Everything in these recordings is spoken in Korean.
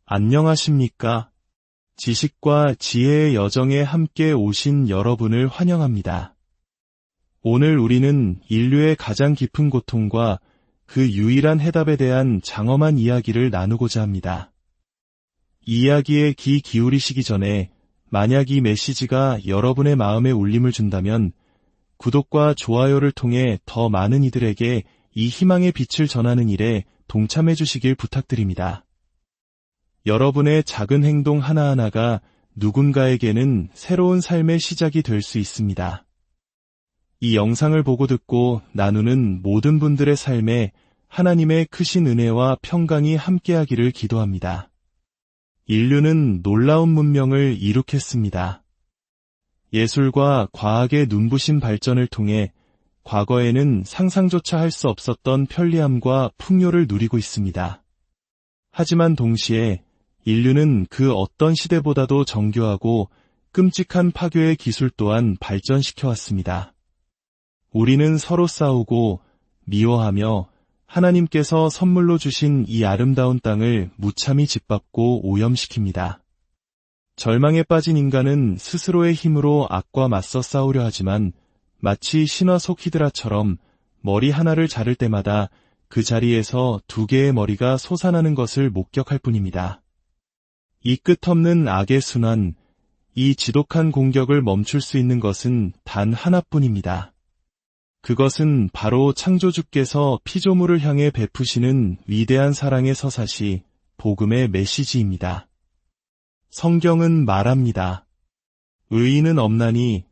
안녕하십니까? 지식과 지혜의 여정에 함께 오신 여러분을 환영합니다. 오늘 우리는 인류의 가장 깊은 고통과 그 유일한 해답에 대한 장엄한 이야기를 나누고자 합니다. 이 이야기에 귀 기울이시기 전에 만약 이 메시지가 여러분의 마음에 울림을 준다면 구독과 좋아요를 통해 더 많은 이들에게 이 희망의 빛을 전하는 일에 동참해 주시길 부탁드립니다. 여러분의 작은 행동 하나하나가 누군가에게는 새로운 삶의 시작이 될 수 있습니다. 이 영상을 보고 듣고 나누는 모든 분들의 삶에 하나님의 크신 은혜와 평강이 함께하기를 기도합니다. 인류는 놀라운 문명을 이룩했습니다. 예술과 과학의 눈부신 발전을 통해 과거에는 상상조차 할 수 없었던 편리함과 풍요를 누리고 있습니다. 하지만 동시에 인류는 그 어떤 시대보다도 정교하고 끔찍한 파괴의 기술 또한 발전시켜왔습니다. 우리는 서로 싸우고 미워하며 하나님께서 선물로 주신 이 아름다운 땅을 무참히 짓밟고 오염시킵니다. 절망에 빠진 인간은 스스로의 힘으로 악과 맞서 싸우려 하지만 마치 신화 속 히드라처럼 머리 하나를 자를 때마다 그 자리에서 두 개의 머리가 솟아나는 것을 목격할 뿐입니다. 이 끝없는 악의 순환, 이 지독한 공격을 멈출 수 있는 것은 단 하나뿐입니다. 그것은 바로 창조주께서 피조물을 향해 베푸시는 위대한 사랑의 서사시, 복음의 메시지입니다. 성경은 말합니다. 의인은 없나니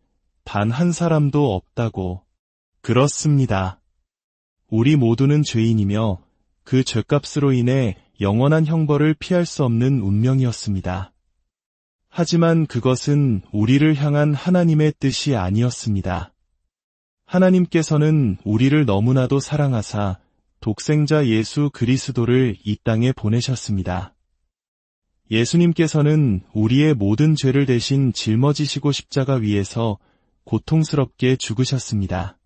단 한 사람도 없다고. 그렇습니다. 우리 모두는 죄인이며 그 죄값으로 인해 영원한 형벌을 피할 수 없는 운명이었습니다. 하지만 그것은 우리를 향한 하나님의 뜻이 아니었습니다. 하나님께서는 우리를 너무나도 사랑하사 독생자 예수 그리스도를 이 땅에 보내셨습니다. 예수님께서는 우리의 모든 죄를 대신 짊어지시고 십자가 위에서 고통스럽게 죽으셨습니다.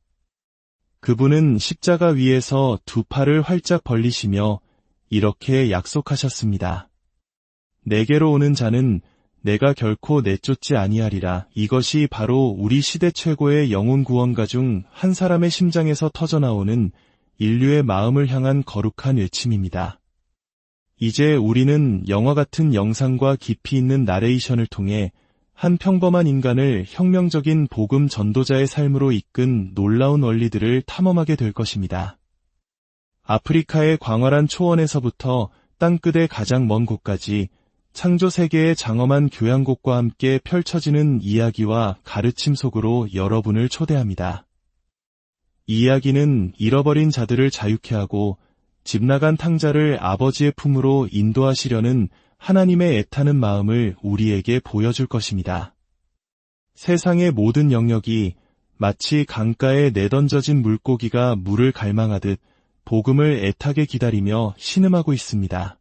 그분은 십자가 위에서 두 팔을 활짝 벌리시며 이렇게 약속하셨습니다. 내게로 오는 자는 내가 결코 내쫓지 아니하리라. 이것이 바로 우리 시대 최고의 영혼 구원가 중 한 사람의 심장에서 터져나오는 인류의 마음을 향한 거룩한 외침입니다. 이제 우리는 영화 같은 영상과 깊이 있는 나레이션을 통해 한 평범한 인간을 혁명적인 복음 전도자의 삶으로 이끈 놀라운 원리들을 탐험하게 될 것입니다. 아프리카의 광활한 초원에서부터 땅끝의 가장 먼 곳까지 창조 세계의 장엄한 교양곡과 함께 펼쳐지는 이야기와 가르침 속으로 여러분을 초대합니다. 이 이야기는 잃어버린 자들을 자유케 하고 집 나간 탕자를 아버지의 품으로 인도하시려는 하나님의 애타는 마음을 우리에게 보여줄 것입니다. 세상의 모든 영역이 마치 강가에 내던져진 물고기가 물을 갈망하듯 복음을 애타게 기다리며 신음하고 있습니다.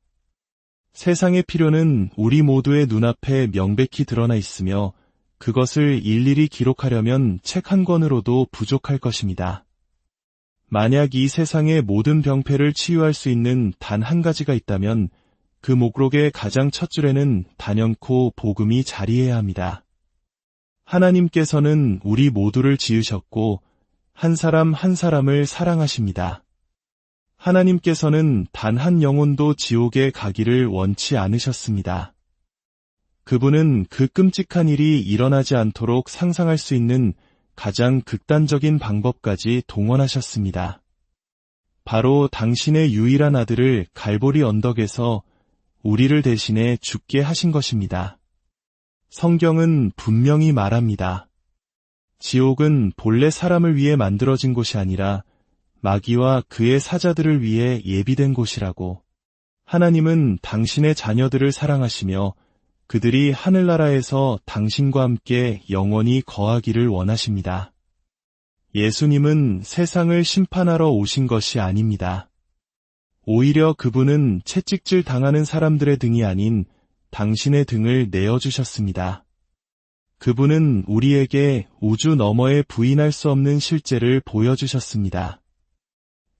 세상의 필요는 우리 모두의 눈앞에 명백히 드러나 있으며 그것을 일일이 기록하려면 책 한 권으로도 부족할 것입니다. 만약 이 세상의 모든 병폐를 치유할 수 있는 단 한 가지가 있다면 그 목록의 가장 첫 줄에는 단연코 복음이 자리해야 합니다. 하나님께서는 우리 모두를 지으셨고 한 사람 한 사람을 사랑하십니다. 하나님께서는 단 한 영혼도 지옥에 가기를 원치 않으셨습니다. 그분은 그 끔찍한 일이 일어나지 않도록 상상할 수 있는 가장 극단적인 방법까지 동원하셨습니다. 바로 당신의 유일한 아들을 갈보리 언덕에서 우리를 대신해 죽게 하신 것입니다. 성경은 분명히 말합니다. 지옥은 본래 사람을 위해 만들어진 곳이 아니라 마귀와 그의 사자들을 위해 예비된 곳이라고. 하나님은 당신의 자녀들을 사랑하시며 그들이 하늘나라에서 당신과 함께 영원히 거하기를 원하십니다. 예수님은 세상을 심판하러 오신 것이 아닙니다. 오히려 그분은 채찍질 당하는 사람들의 등이 아닌 당신의 등을 내어주셨습니다. 그분은 우리에게 우주 너머에 부인할 수 없는 실제를 보여주셨습니다.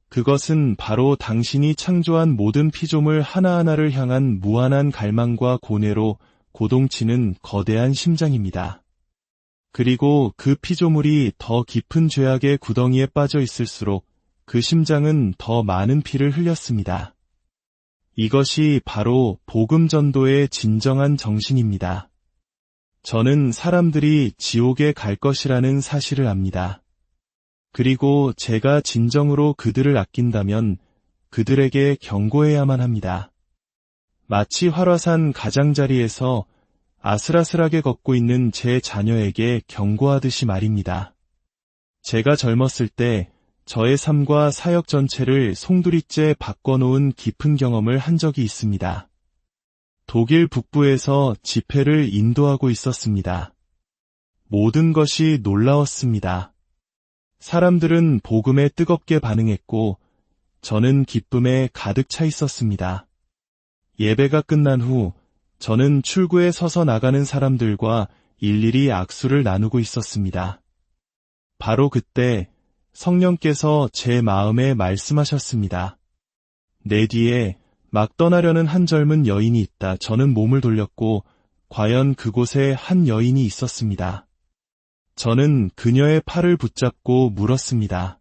그것은 바로 당신이 창조한 모든 피조물 하나하나를 향한 무한한 갈망과 고뇌로 고동치는 거대한 심장입니다. 그리고 그 피조물이 더 깊은 죄악의 구덩이에 빠져 있을수록 그 심장은 더 많은 피를 흘렸습니다. 이것이 바로 복음 전도의 진정한 정신입니다. 저는 사람들이 지옥에 갈 것이라는 사실을 압니다. 그리고 제가 진정으로 그들을 아낀다면 그들에게 경고해야만 합니다. 마치 활화산 가장자리에서 아슬아슬하게 걷고 있는 제 자녀에게 경고하듯이 말입니다. 제가 젊었을 때 저의 삶과 사역 전체를 송두리째 바꿔놓은 깊은 경험을 한 적이 있습니다. 독일 북부에서 집회를 인도하고 있었습니다. 모든 것이 놀라웠습니다. 사람들은 복음에 뜨겁게 반응했고 저는 기쁨에 가득 차 있었습니다. 예배가 끝난 후 저는 출구에 서서 나가는 사람들과 일일이 악수를 나누고 있었습니다. 바로 그때 성령께서 제 마음에 말씀하셨습니다. 내 뒤에 막 떠나려는 한 젊은 여인이 있다. 저는 몸을 돌렸고 과연 그곳에 한 여인이 있었습니다. 저는 그녀의 팔을 붙잡고 물었습니다.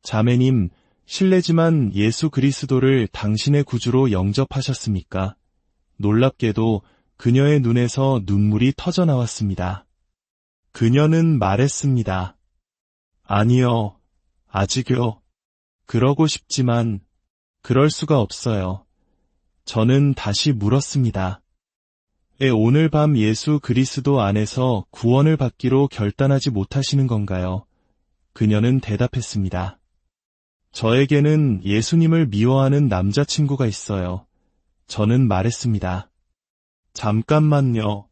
자매님, 실례지만 예수 그리스도를 당신의 구주로 영접하셨습니까? 놀랍게도 그녀의 눈에서 눈물이 터져 나왔습니다. 그녀는 말했습니다. 아니요, 아직요. 그러고 싶지만 그럴 수가 없어요. 저는 다시 물었습니다. 오늘 밤 예수 그리스도 안에서 구원을 받기로 결단하지 못하시는 건가요? 그녀는 대답했습니다. 저에게는 예수님을 미워하는 남자친구가 있어요. 저는 말했습니다. 잠깐만요.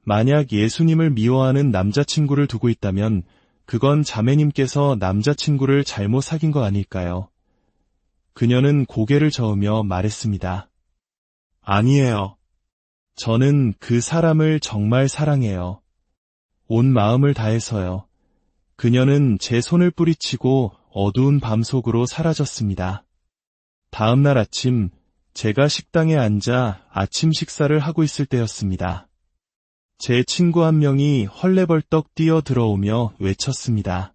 만약 예수님을 미워하는 남자친구를 두고 있다면 그건 자매님께서 남자친구를 잘못 사귄 거 아닐까요? 그녀는 고개를 저으며 말했습니다. 아니에요. 저는 그 사람을 정말 사랑해요. 온 마음을 다해서요. 그녀는 제 손을 뿌리치고 어두운 밤 속으로 사라졌습니다. 다음 날 아침, 제가 식당에 앉아 아침 식사를 하고 있을 때였습니다. 제 친구 한 명이 헐레벌떡 뛰어 들어오며 외쳤습니다.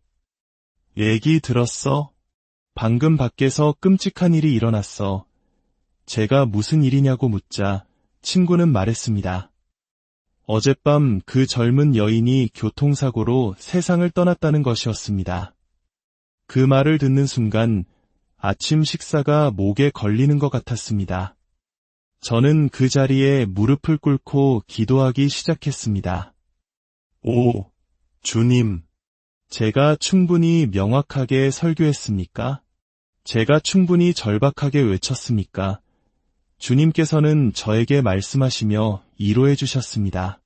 얘기 들었어? 방금 밖에서 끔찍한 일이 일어났어. 제가 무슨 일이냐고 묻자 친구는 말했습니다. 어젯밤 그 젊은 여인이 교통사고로 세상을 떠났다는 것이었습니다. 그 말을 듣는 순간 아침 식사가 목에 걸리는 것 같았습니다. 저는 그 자리에 무릎을 꿇고 기도하기 시작했습니다. 오, 주님, 제가 충분히 명확하게 설교했습니까? 제가 충분히 절박하게 외쳤습니까? 주님께서는 저에게 말씀하시며 위로해 주셨습니다.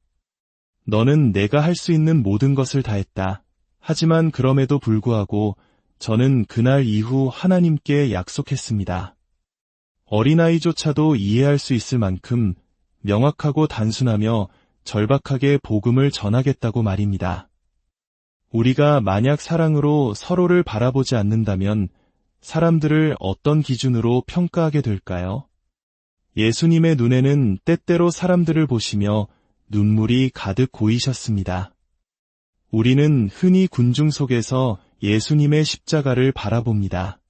너는 내가 할 수 있는 모든 것을 다했다. 하지만 그럼에도 불구하고 저는 그날 이후 하나님께 약속했습니다. 어린아이조차도 이해할 수 있을 만큼 명확하고 단순하며 절박하게 복음을 전하겠다고 말입니다. 우리가 만약 사랑으로 서로를 바라보지 않는다면 사람들을 어떤 기준으로 평가하게 될까요? 예수님의 눈에는 때때로 사람들을 보시며 눈물이 가득 고이셨습니다. 우리는 흔히 군중 속에서 예수님의 십자가를 바라봅니다.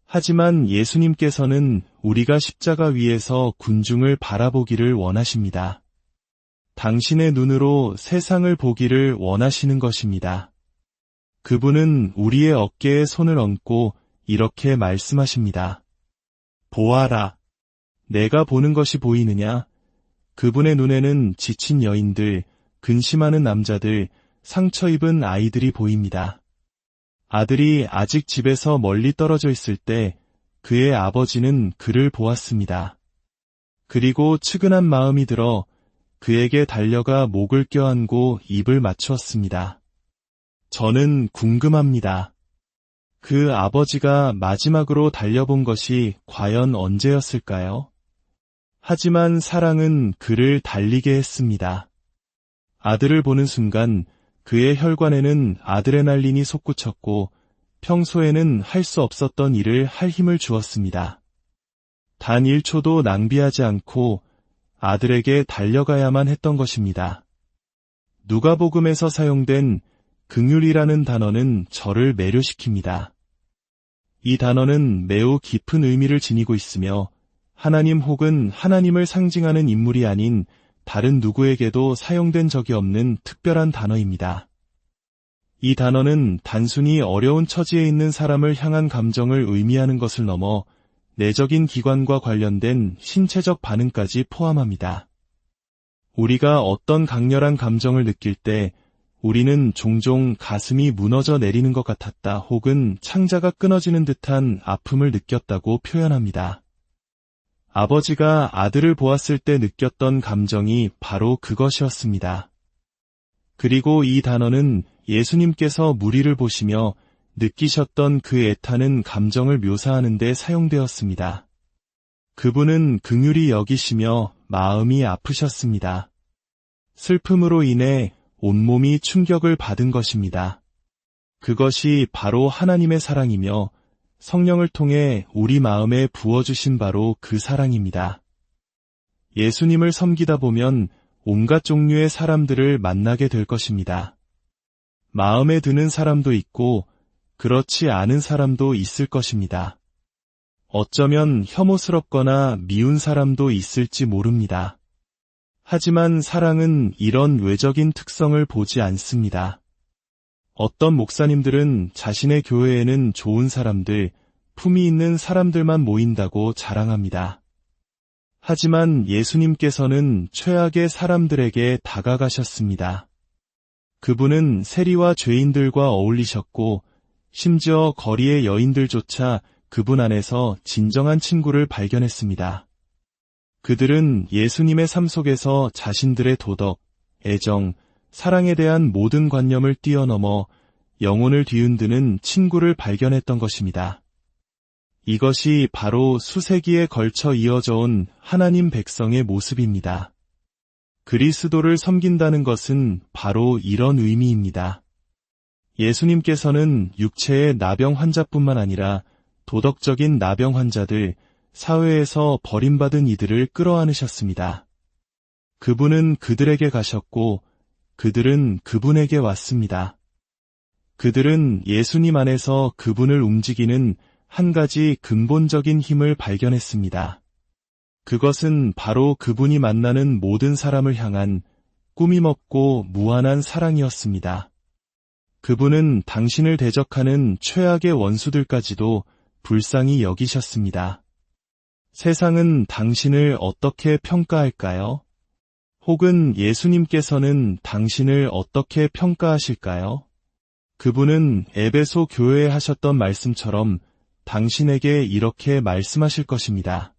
하지만 예수님께서는 우리가 십자가 위에서 군중을 바라보기를 원하십니다. 당신의 눈으로 세상을 보기를 원하시는 것입니다. 그분은 우리의 어깨에 손을 얹고 이렇게 말씀하십니다. 보아라. 내가 보는 것이 보이느냐? 그분의 눈에는 지친 여인들, 근심하는 남자들, 상처 입은 아이들이 보입니다. 아들이 아직 집에서 멀리 떨어져 있을 때 그의 아버지는 그를 보았습니다. 그리고 측은한 마음이 들어 그에게 달려가 목을 껴안고 입을 맞추었습니다. 저는 궁금합니다. 그 아버지가 마지막으로 달려본 것이 과연 언제였을까요? 하지만 사랑은 그를 달리게 했습니다. 아들을 보는 순간 그의 혈관에는 아드레날린이 솟구쳤고 평소에는 할 수 없었던 일을 할 힘을 주었습니다. 단 1초도 낭비하지 않고 아들에게 달려가야만 했던 것입니다. 누가복음에서 사용된 긍휼이라는 단어는 저를 매료시킵니다. 이 단어는 매우 깊은 의미를 지니고 있으며 하나님 혹은 하나님을 상징하는 인물이 아닌 다른 누구에게도 사용된 적이 없는 특별한 단어입니다. 이 단어는 단순히 어려운 처지에 있는 사람을 향한 감정을 의미하는 것을 넘어 내적인 기관과 관련된 신체적 반응까지 포함합니다. 우리가 어떤 강렬한 감정을 느낄 때 우리는 종종 가슴이 무너져 내리는 것 같았다 혹은 창자가 끊어지는 듯한 아픔을 느꼈다고 표현합니다. 아버지가 아들을 보았을 때 느꼈던 감정이 바로 그것이었습니다. 그리고 이 단어는 예수님께서 무리를 보시며 느끼셨던 그 애타는 감정을 묘사하는 데 사용되었습니다. 그분은 긍휼히 여기시며 마음이 아프셨습니다. 슬픔으로 인해 온몸이 충격을 받은 것입니다. 그것이 바로 하나님의 사랑이며 성령을 통해 우리 마음에 부어주신 바로 그 사랑입니다. 예수님을 섬기다 보면 온갖 종류의 사람들을 만나게 될 것입니다. 마음에 드는 사람도 있고 그렇지 않은 사람도 있을 것입니다. 어쩌면 혐오스럽거나 미운 사람도 있을지 모릅니다. 하지만 사랑은 이런 외적인 특성을 보지 않습니다. 어떤 목사님들은 자신의 교회에는 좋은 사람들, 품이 있는 사람들만 모인다고 자랑합니다. 하지만 예수님께서는 최악의 사람들에게 다가가셨습니다. 그분은 세리와 죄인들과 어울리셨고 심지어 거리의 여인들조차 그분 안에서 진정한 친구를 발견했습니다. 그들은 예수님의 삶 속에서 자신들의 도덕, 애정, 사랑에 대한 모든 관념을 뛰어넘어 영혼을 뒤흔드는 친구를 발견했던 것입니다. 이것이 바로 수세기에 걸쳐 이어져 온 하나님 백성의 모습입니다. 그리스도를 섬긴다는 것은 바로 이런 의미입니다. 예수님께서는 육체의 나병 환자뿐만 아니라 도덕적인 나병 환자들, 사회에서 버림받은 이들을 끌어안으셨습니다. 그분은 그들에게 가셨고 그들은 그분에게 왔습니다. 그들은 예수님 안에서 그분을 움직이는 한 가지 근본적인 힘을 발견했습니다. 그것은 바로 그분이 만나는 모든 사람을 향한 꾸밈없고 무한한 사랑이었습니다. 그분은 당신을 대적하는 최악의 원수들까지도 불쌍히 여기셨습니다. 세상은 당신을 어떻게 평가할까요? 혹은 예수님께서는 당신을 어떻게 평가하실까요? 그분은 에베소 교회에 하셨던 말씀처럼 당신에게 이렇게 말씀하실 것입니다.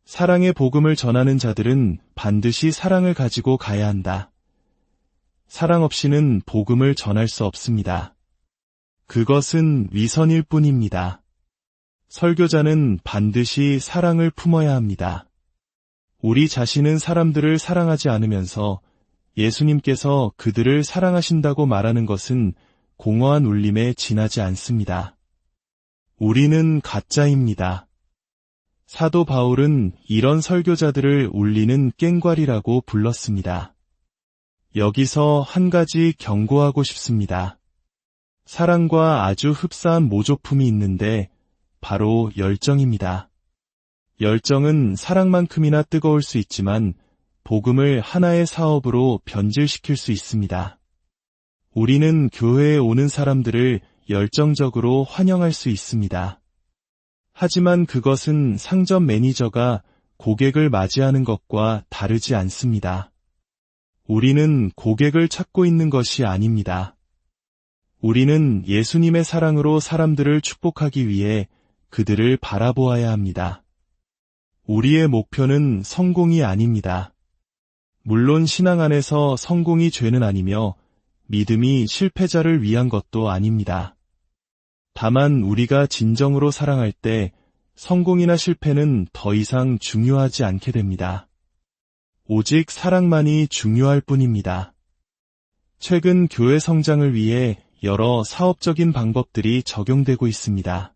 사랑의 복음을 전하는 자들은 반드시 사랑을 가지고 가야 한다. 사랑 없이는 복음을 전할 수 없습니다. 그것은 위선일 뿐입니다. 설교자는 반드시 사랑을 품어야 합니다. 우리 자신은 사람들을 사랑하지 않으면서 예수님께서 그들을 사랑하신다고 말하는 것은 공허한 울림에 지나지 않습니다. 우리는 가짜입니다. 사도 바울은 이런 설교자들을 울리는 깽괄이라고 불렀습니다. 여기서 한 가지 경고하고 싶습니다. 사랑과 아주 흡사한 모조품이 있는데 바로 열정입니다. 열정은 사랑만큼이나 뜨거울 수 있지만 복음을 하나의 사업으로 변질시킬 수 있습니다. 우리는 교회에 오는 사람들을 열정적으로 환영할 수 있습니다. 하지만 그것은 상점 매니저가 고객을 맞이하는 것과 다르지 않습니다. 우리는 고객을 찾고 있는 것이 아닙니다. 우리는 예수님의 사랑으로 사람들을 축복하기 위해 그들을 바라보아야 합니다. 우리의 목표는 성공이 아닙니다. 물론 신앙 안에서 성공이 죄는 아니며 믿음이 실패자를 위한 것도 아닙니다. 다만 우리가 진정으로 사랑할 때 성공이나 실패는 더 이상 중요하지 않게 됩니다. 오직 사랑만이 중요할 뿐입니다. 최근 교회 성장을 위해 여러 사업적인 방법들이 적용되고 있습니다.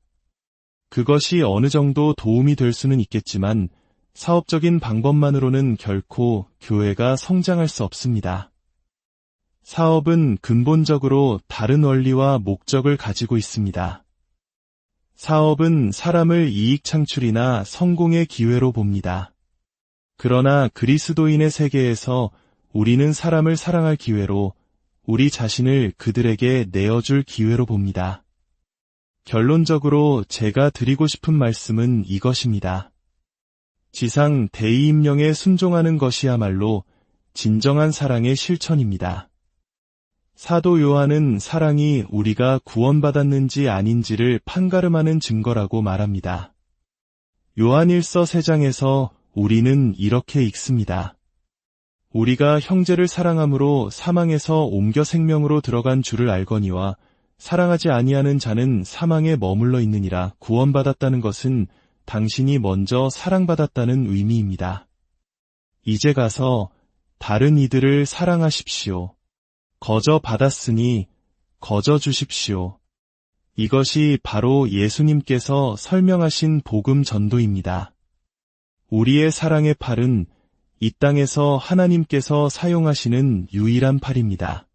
그것이 어느 정도 도움이 될 수는 있겠지만 사업적인 방법만으로는 결코 교회가 성장할 수 없습니다. 사업은 근본적으로 다른 원리와 목적을 가지고 있습니다. 사업은 사람을 이익 창출이나 성공의 기회로 봅니다. 그러나 그리스도인의 세계에서 우리는 사람을 사랑할 기회로, 우리 자신을 그들에게 내어줄 기회로 봅니다. 결론적으로 제가 드리고 싶은 말씀은 이것입니다. 지상 대의임령에 순종하는 것이야말로 진정한 사랑의 실천입니다. 사도 요한은 사랑이 우리가 구원받았는지 아닌지를 판가름하는 증거라고 말합니다. 요한일서 3장에서 우리는 이렇게 읽습니다. 우리가 형제를 사랑함으로 사망에서 옮겨 생명으로 들어간 줄을 알거니와 사랑하지 아니하는 자는 사망에 머물러 있느니라. 구원받았다는 것은 당신이 먼저 사랑받았다는 의미입니다. 이제 가서 다른 이들을 사랑하십시오. 거저 받았으니 거저 주십시오. 이것이 바로 예수님께서 설명하신 복음 전도입니다. 우리의 사랑의 팔은 이 땅에서 하나님께서 사용하시는 유일한 팔입니다.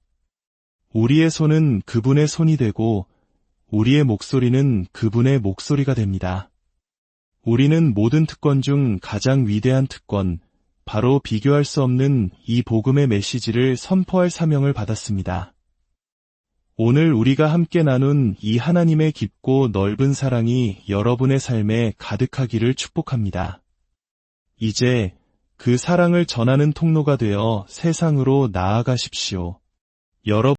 우리의 손은 그분의 손이 되고 우리의 목소리는 그분의 목소리가 됩니다. 우리는 모든 특권 중 가장 위대한 특권, 바로 비교할 수 없는 이 복음의 메시지를 선포할 사명을 받았습니다. 오늘 우리가 함께 나눈 이 하나님의 깊고 넓은 사랑이 여러분의 삶에 가득하기를 축복합니다. 이제 그 사랑을 전하는 통로가 되어 세상으로 나아가십시오. 여러분